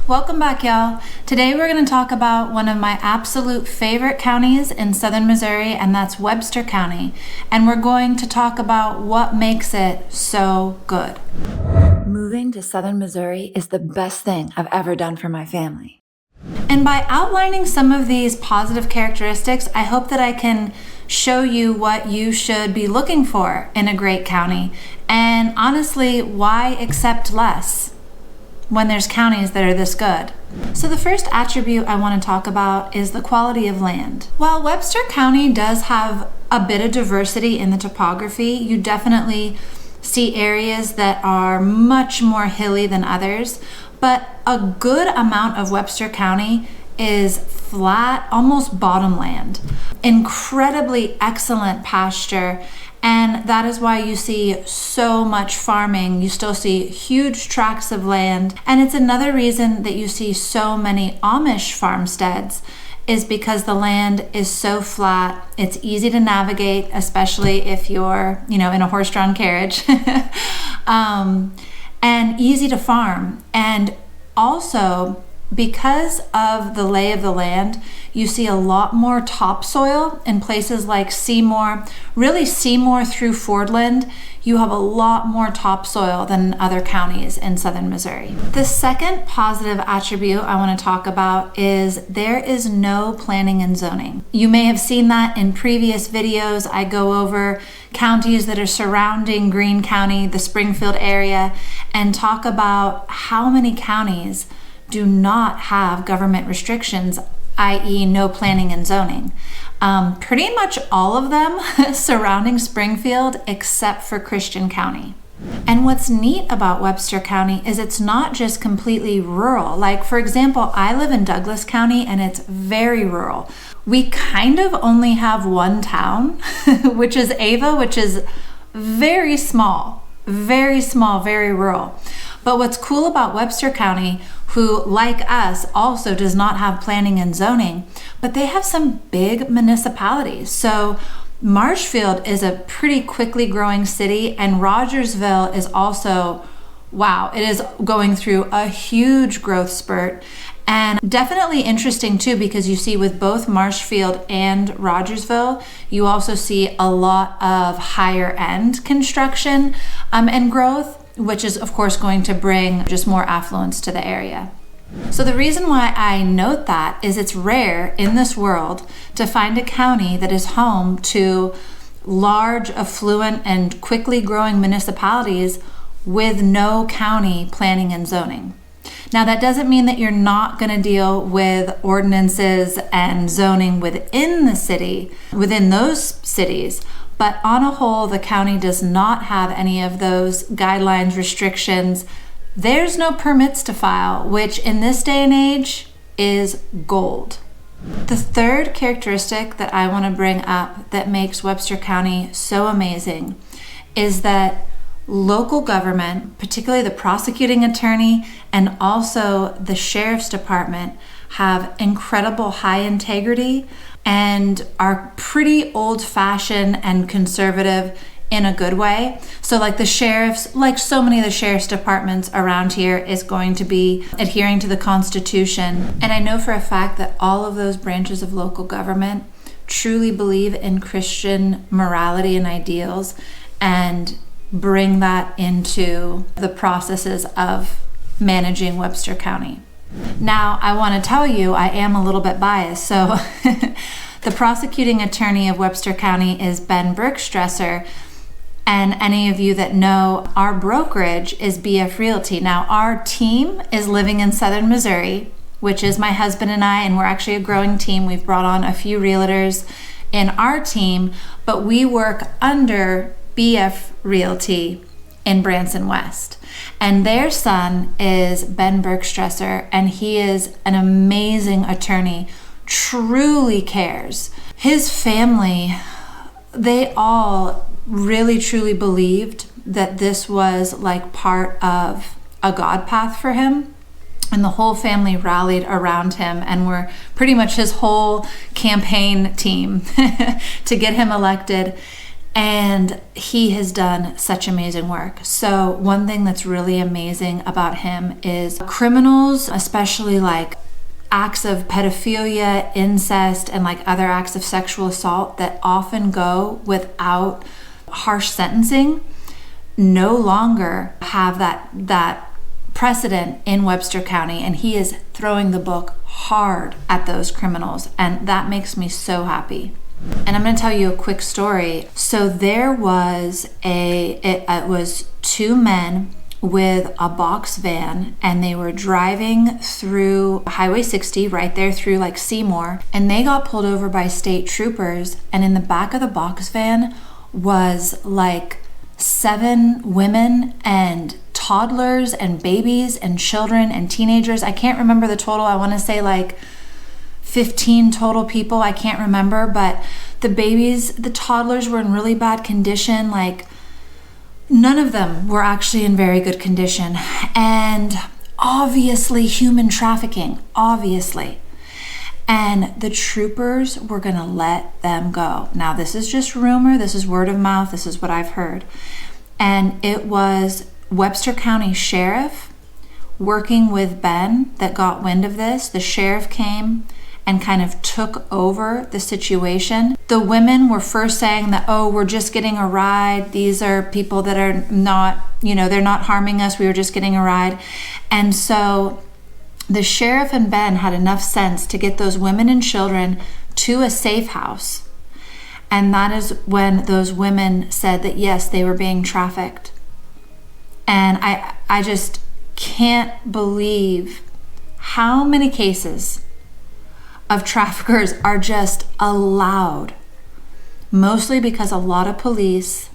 Welcome back, y'all. Today we're going to talk about one of my absolute favorite counties in southern Missouri, and that's Webster County. And we're going to talk about what makes it so good. Moving to southern Missouri is the best thing I've ever done for my family. And by outlining some of these positive characteristics, I hope that I can show you what you should be looking for in a great county. And honestly, why accept less when there's counties that are this good? So the first attribute I want to talk about is the quality of land. While Webster County does have a bit of diversity in the topography, you definitely see areas that are much more hilly than others, but a good amount of Webster County is flat, almost bottomland. Incredibly excellent pasture. And that is why you see so much farming. You still see huge tracts of land. And it's another reason that you see so many Amish farmsteads, is because the land is so flat. It's easy to navigate, especially if you're, in a horse-drawn carriage, and easy to farm. And also, because of the lay of the land, you see a lot more topsoil in places like Seymour. Really, Seymour through Fordland, you have a lot more topsoil than other counties in southern Missouri. The second positive attribute I want to talk about is there is no planning and zoning. You may have seen that in previous videos. I go over counties that are surrounding Greene County, the Springfield area, and talk about how many counties do not have government restrictions, i.e. no planning and zoning. Pretty much all of them surrounding Springfield except for Christian County. And what's neat about Webster County is it's not just completely rural. Like, for example, I live in Douglas County and it's very rural. We kind of only have one town, which is Ava, which is very small, very rural. But what's cool about Webster County, who, like us, also does not have planning and zoning, but they have some big municipalities. So Marshfield is a pretty quickly growing city, and Rogersville is also, it is going through a huge growth spurt. And definitely interesting too, because you see with both Marshfield and Rogersville, you also see a lot of higher end construction and growth, which is of course going to bring just more affluence to the area. So the reason why I note that is it's rare in this world to find a county that is home to large, affluent, and quickly growing municipalities with no county planning and zoning. Now, that doesn't mean that you're not going to deal with ordinances and zoning within the city, within those cities, but on a whole, the county does not have any of those guidelines, restrictions. There's no permits to file, which in this day and age is gold. The third characteristic that I want to bring up that makes Webster County so amazing is that local government, particularly the prosecuting attorney and also the sheriff's department, have incredible high integrity and are pretty old-fashioned and conservative in a good way. So like the sheriffs, like so many of the sheriff's departments around here, is going to be adhering to the Constitution. And I know for a fact that all of those branches of local government truly believe in Christian morality and ideals and bring that into the processes of managing Webster County. Now, I want to tell you, I am a little bit biased. So the prosecuting attorney of Webster County is Ben Bergstresser. And any of you that know, our brokerage is BF Realty. Now, our team is living in southern Missouri, which is my husband and I, and we're actually a growing team. We've brought on a few realtors in our team, but we work under BF Realty in Branson West. And their son is Ben Bergstresser, and he is an amazing attorney, truly cares. His family, they all really truly believed that this was like part of a God path for him. And the whole family rallied around him and were pretty much his whole campaign team to get him elected. And he has done such amazing work. So one thing that's really amazing about him is criminals, especially like acts of pedophilia, incest, and like other acts of sexual assault that often go without harsh sentencing, no longer have that precedent in Webster County, and he is throwing the book hard at those criminals, and that makes me so happy. And I'm going to tell you a quick story. So there was it was two men with a box van, and they were driving through Highway 60 right there through like Seymour, and they got pulled over by state troopers, and in the back of the box van was like 7 women and toddlers and babies and children and teenagers. I can't remember the total. I want to say like 15 total people. I can't remember, but the babies, the toddlers were in really bad condition. Like none of them were actually in very good condition. And obviously human trafficking, obviously. And the troopers were going to let them go. Now, this is just rumor. This is word of mouth. This is what I've heard. And it was Webster County Sheriff working with Ben that got wind of this. The sheriff came and kind of took over the situation. The women were first saying that, oh, we're just getting a ride. These are people that are not, they're not harming us. We were just getting a ride. And so the sheriff and Ben had enough sense to get those women and children to a safe house. And that is when those women said that, yes, they were being trafficked. And I just can't believe how many cases of traffickers are just allowed, mostly because a lot of police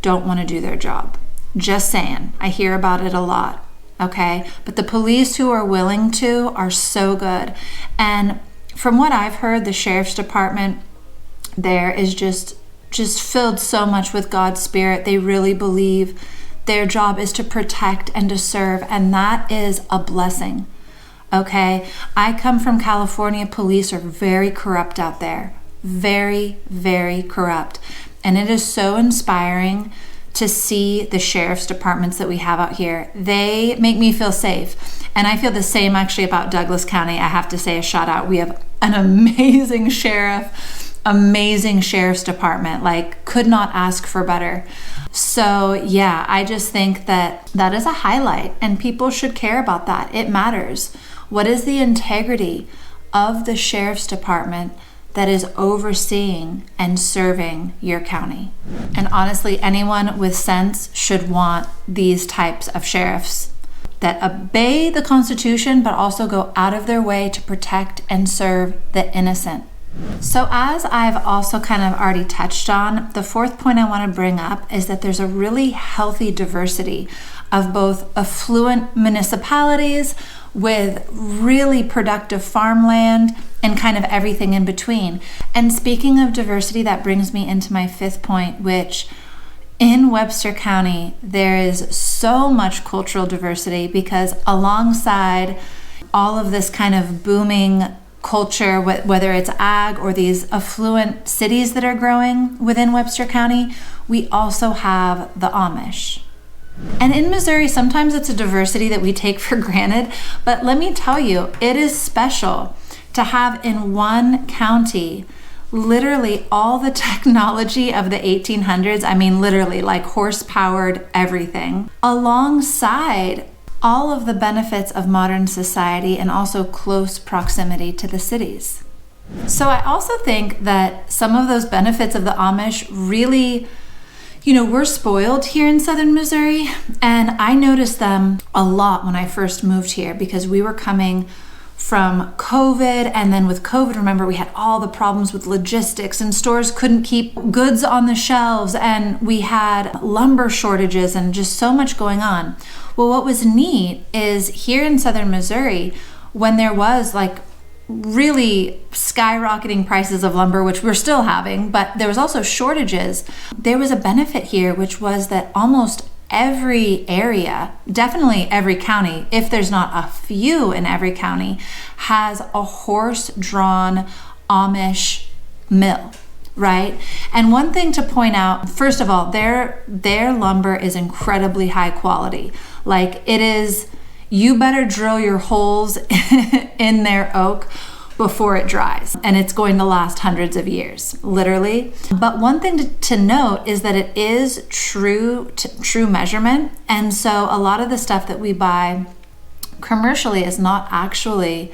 don't want to do their job. Just saying. I hear about it a lot. Okay, but the police who are willing to are so good. And from what I've heard, the sheriff's department there is just filled so much with God's Spirit. They really believe their job is to protect and to serve, and that is a blessing. Okay, I come from California. Police are very corrupt out there. Very, very corrupt. And it is so inspiring to see the sheriff's departments that we have out here. They make me feel safe. And I feel the same actually about Douglas County. I have to say a shout out. We have an amazing sheriff, amazing sheriff's department, like could not ask for better. So yeah, I just think that that is a highlight and people should care about that. It matters. What is the integrity of the sheriff's department that is overseeing and serving your county? And honestly, anyone with sense should want these types of sheriffs that obey the Constitution, but also go out of their way to protect and serve the innocent. So as I've also kind of already touched on, the fourth point I want to bring up is that there's a really healthy diversity of both affluent municipalities with really productive farmland and kind of everything in between. And speaking of diversity, that brings me into my fifth point, which in Webster County, there is so much cultural diversity because alongside all of this kind of booming culture, whether it's ag or these affluent cities that are growing within Webster County, we also have the Amish. And in Missouri, sometimes it's a diversity that we take for granted, but let me tell you, it is special to have in one county literally all the technology of the 1800s. I mean, literally like horse-powered everything, alongside all of the benefits of modern society and also close proximity to the cities. So I also think that some of those benefits of the Amish really, we're spoiled here in southern Missouri, and I noticed them a lot when I first moved here because we were coming from COVID, and then with COVID, remember, we had all the problems with logistics and stores couldn't keep goods on the shelves, and we had lumber shortages and just so much going on. Well, what was neat is here in southern Missouri, when there was like really skyrocketing prices of lumber, which we're still having, but there was also shortages, there was a benefit here, which was that almost every area, definitely every county, if there's not a few in every county, has a horse-drawn Amish mill. right? And one thing to point out, first of all, their lumber is incredibly high quality. Like, it is, you better drill your holes in their oak before it dries, and it's going to last hundreds of years, literally. But one thing to note is that it is true measurement, and so a lot of the stuff that we buy commercially is not actually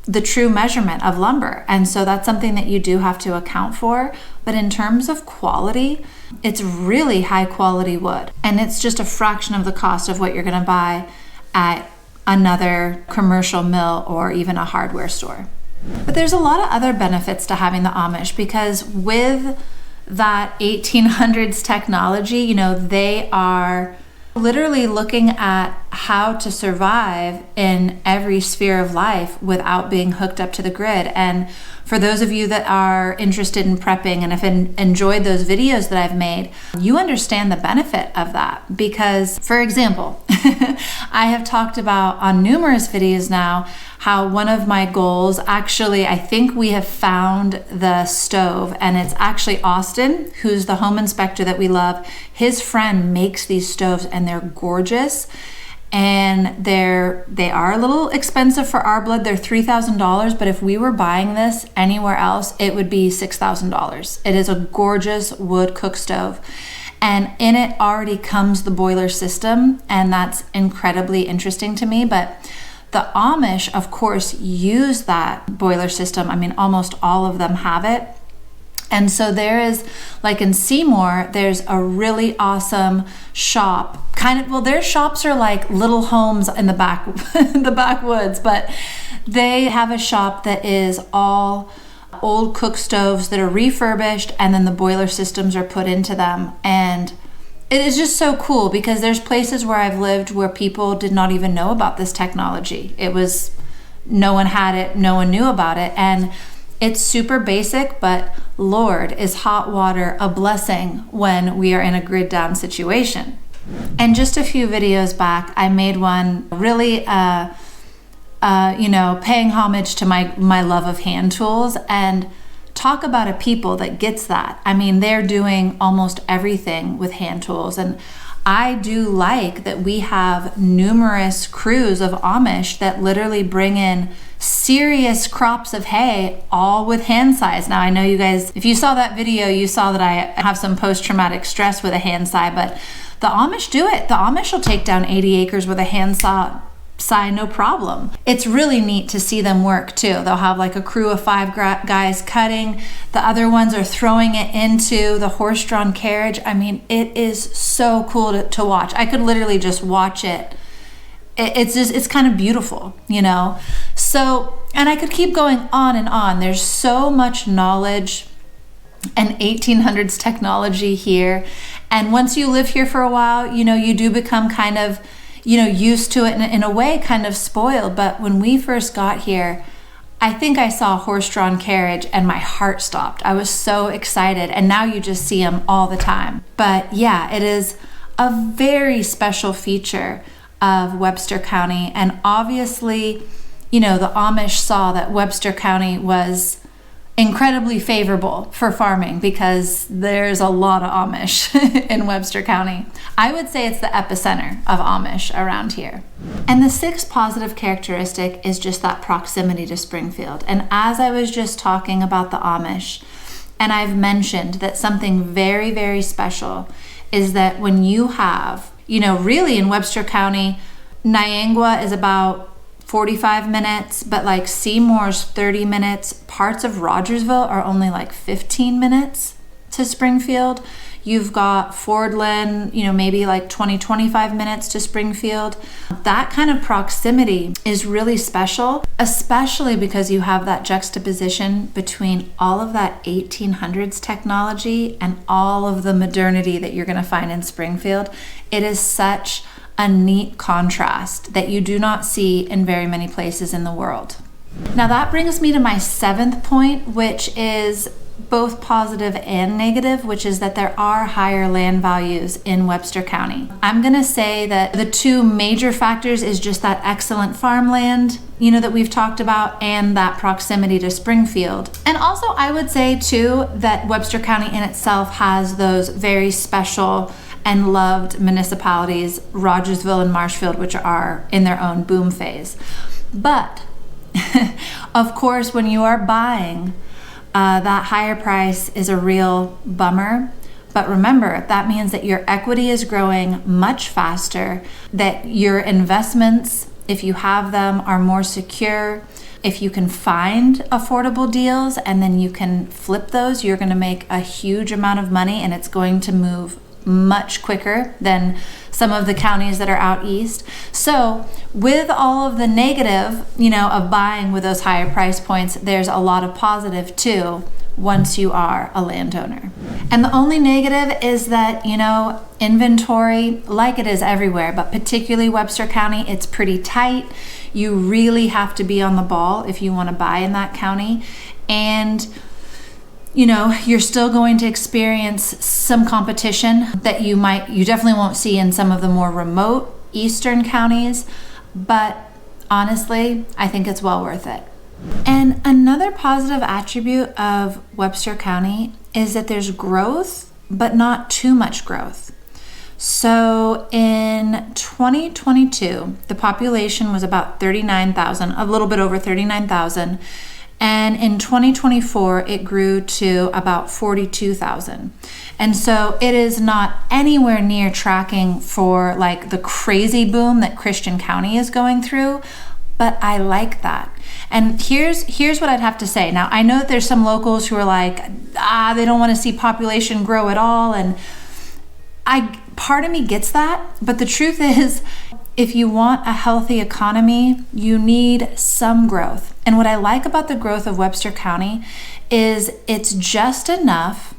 the true measurement of lumber, and so that's something that you do have to account for. But in terms of quality, it's really high quality wood, and it's just a fraction of the cost of what you're going to buy at another commercial mill or even a hardware store. But there's a lot of other benefits to having the Amish, because with that 1800s technology, you know, they are literally looking at how to survive in every sphere of life without being hooked up to the grid. And for those of you that are interested in prepping and have enjoyed those videos that I've made, you understand the benefit of that. Because, for example, I have talked about on numerous videos now how one of my goals, actually, I think we have found the stove, and it's actually Austin, who's the home inspector that we love. His friend makes these stoves, and they're gorgeous. And they are a little expensive for our blood. They're $3,000, but if we were buying this anywhere else, it would be $6,000. It is a gorgeous wood cook stove. And in it already comes the boiler system, and that's incredibly interesting to me. But the Amish, of course, use that boiler system. I mean, almost all of them have it. And so there is, like in Seymour, there's a really awesome shop. Their shops are like little homes in the backwoods, but they have a shop that is all old cook stoves that are refurbished, and then the boiler systems are put into them. And it is just so cool, because there's places where I've lived where people did not even know about this technology. It was, no one had it, no one knew about it. And it's super basic, but Lord, is hot water a blessing when we are in a grid down situation. And just a few videos back, I made one really, paying homage to my love of hand tools, and talk about a people that gets that. I mean, they're doing almost everything with hand tools. And I do like that we have numerous crews of Amish that literally bring in serious crops of hay, all with hand size. Now, I know you guys, if you saw that video, you saw that I have some post-traumatic stress with a hand saw, but the Amish do it. The Amish will take down 80 acres with a hand saw, no problem. It's really neat to see them work too. They'll have like a crew of 5 guys cutting. The other ones are throwing it into the horse-drawn carriage. I mean, it is so cool to watch. I could literally just watch it. It's kind of beautiful, you know? So, and I could keep going on and on. There's so much knowledge and 1800s technology here. And once you live here for a while, you know, you do become kind of, you know, used to it, and in a way kind of spoiled. But when we first got here, I think I saw a horse-drawn carriage and my heart stopped. I was so excited, and now you just see them all the time. But yeah, it is a very special feature of Webster County. And obviously, you know, the Amish saw that Webster County was incredibly favorable for farming, because there's a lot of Amish in Webster County. I would say it's the epicenter of Amish around here. And the 6th positive characteristic is just that proximity to Springfield. And as I was just talking about the Amish, and I've mentioned that something very, very special is that when you have, you know, really in Webster County, Niangua is about 45 minutes, but like Seymour's 30 minutes. Parts of Rogersville are only like 15 minutes to Springfield. You've got Fordland, you know, maybe like 25 minutes to Springfield. That kind of proximity is really special, especially because you have that juxtaposition between all of that 1800s technology and all of the modernity that you're going to find in Springfield. It is such a neat contrast that you do not see in very many places in the world. Now that brings me to my 7th point, which is both positive and negative, which is that there are higher land values in Webster County. I'm gonna say that the two major factors is just that excellent farmland, that we've talked about, and that proximity to Springfield. And also I would say too that Webster County in itself has those very special and loved municipalities, Rogersville and Marshfield, which are in their own boom phase. But of course, when you are buying, that higher price is a real bummer. But remember, that means that your equity is growing much faster, that your investments, if you have them, are more secure. If you can find affordable deals and then you can flip those, you're going to make a huge amount of money, and it's going to move much quicker than some of the counties that are out east. So with all of the negative, of buying with those higher price points, there's a lot of positive too once you are a landowner. And the only negative is that, inventory, like it is everywhere, but particularly Webster County, it's pretty tight. You really have to be on the ball if you want to buy in that county. And you're still going to experience some competition that you definitely won't see in some of the more remote eastern counties, but honestly, I think it's well worth it. And another positive attribute of Webster County is that there's growth, but not too much growth. So in 2022, the population was about 39,000, a little bit over 39,000. And in 2024, it grew to about 42,000. And so it is not anywhere near tracking for like the crazy boom that Christian County is going through, but I like that. And here's what I'd have to say. Now, I know that there's some locals who are like, they don't want to see population grow at all. And part of me gets that, but the truth is, if you want a healthy economy, you need some growth. And what I like about the growth of Webster County is it's just enough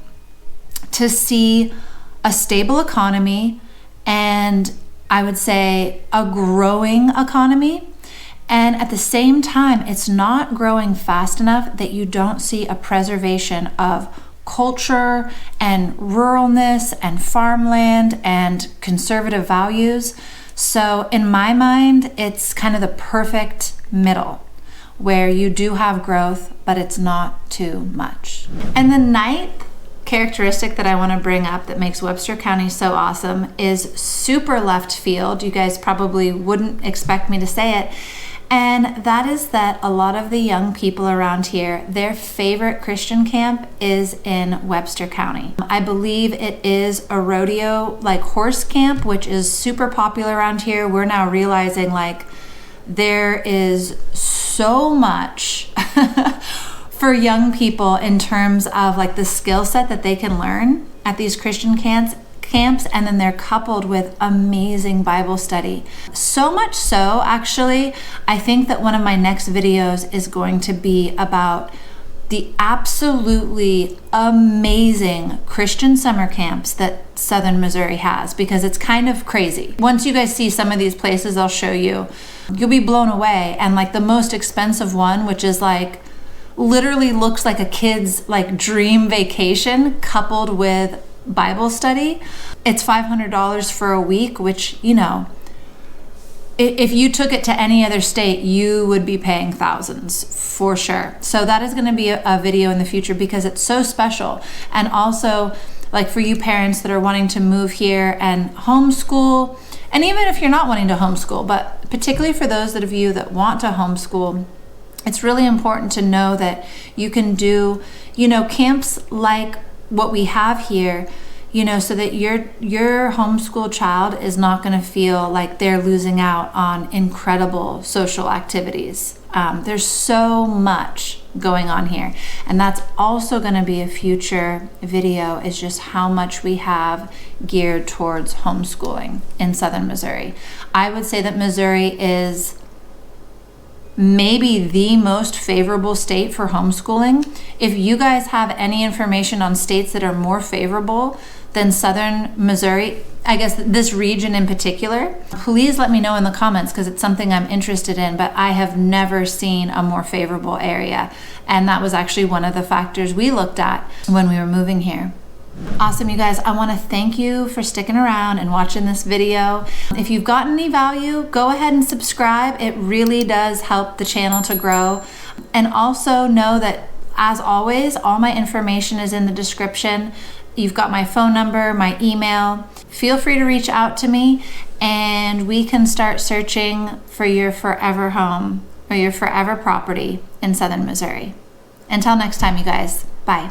to see a stable economy, and I would say a growing economy. And at the same time, it's not growing fast enough that you don't see a preservation of culture and ruralness and farmland and conservative values. So in my mind, it's kind of the perfect middle where you do have growth, but it's not too much. And the ninth characteristic that I want to bring up that makes Webster County so awesome is super left field. You guys probably wouldn't expect me to say it. And that is that a lot of the young people around here, their favorite Christian camp is in Webster County. I believe it is a rodeo, like horse camp, which is super popular around here. We're now realizing like there is so much for young people in terms of like the skill set that they can learn at these Christian camps, and then they're coupled with amazing Bible study. So much so, actually, I think that one of my next videos is going to be about the absolutely amazing Christian summer camps that Southern Missouri has, because it's kind of crazy. Once you guys see some of these places I'll show you, you'll be blown away. And like the most expensive one, which is like literally looks like a kid's like dream vacation coupled with Bible study, it's $500 for a week, which, if you took it to any other state, you would be paying thousands for sure. So that is going to be a video in the future because it's so special. And also, like for you parents that are wanting to move here and homeschool, and even if you're not wanting to homeschool, but particularly for those of you that want to homeschool, it's really important to know that you can do, camps like what we have here, so that your homeschool child is not going to feel like they're losing out on incredible social activities. There's so much going on here, and that's also going to be a future video, is just how much we have geared towards homeschooling in Southern Missouri. I would say that Missouri is maybe the most favorable state for homeschooling. If you guys have any information on states that are more favorable than Southern Missouri, I guess this region in particular, please let me know in the comments because it's something I'm interested in, but I have never seen a more favorable area. And that was actually one of the factors we looked at when we were moving here. Awesome, you guys. I want to thank you for sticking around and watching this video. If you've gotten any value, go ahead and subscribe. It really does help the channel to grow. And also know that, as always, all my information is in the description. You've got my phone number, my email. Feel free to reach out to me and we can start searching for your forever home or your forever property in Southern Missouri. Until next time, you guys. Bye.